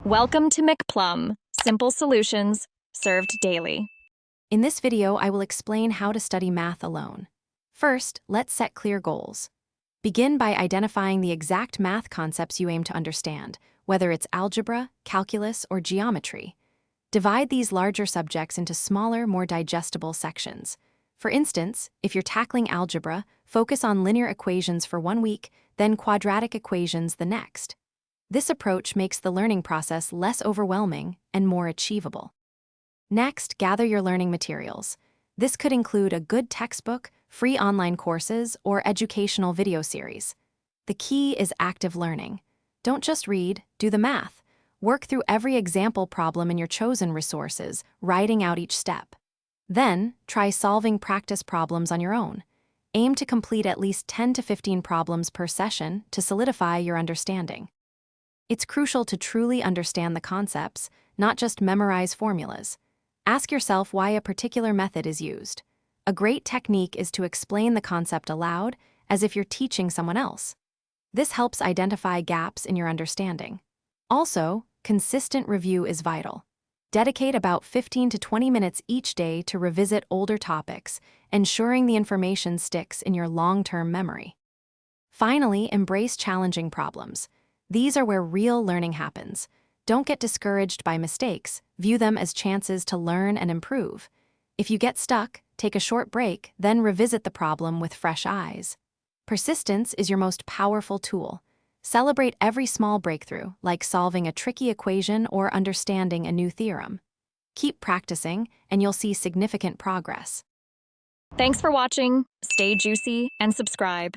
Welcome to McPlum, simple solutions served daily. In this video, I will explain how to study math alone. First, let's set clear goals. Begin by identifying the exact math concepts you aim to understand, whether it's algebra, calculus, or geometry. Divide these larger subjects into smaller, more digestible sections. For instance, if you're tackling algebra, focus on linear equations for 1 week, then quadratic equations the next. This approach makes the learning process less overwhelming and more achievable. Next, gather your learning materials. This could include a good textbook, free online courses, or educational video series. The key is active learning. Don't just read, do the math. Work through every example problem in your chosen resources, writing out each step. Then, try solving practice problems on your own. Aim to complete at least 10 to 15 problems per session to solidify your understanding. It's crucial to truly understand the concepts, not just memorize formulas. Ask yourself why a particular method is used. A great technique is to explain the concept aloud, as if you're teaching someone else. This helps identify gaps in your understanding. Also, consistent review is vital. Dedicate about 15 to 20 minutes each day to revisit older topics, ensuring the information sticks in your long-term memory. Finally, embrace challenging problems. These are where real learning happens. Don't get discouraged by mistakes. View them as chances to learn and improve. If you get stuck, take a short break, then revisit the problem with fresh eyes. Persistence is your most powerful tool. Celebrate every small breakthrough, like solving a tricky equation or understanding a new theorem. Keep practicing, and you'll see significant progress. Thanks for watching. Stay juicy and subscribe.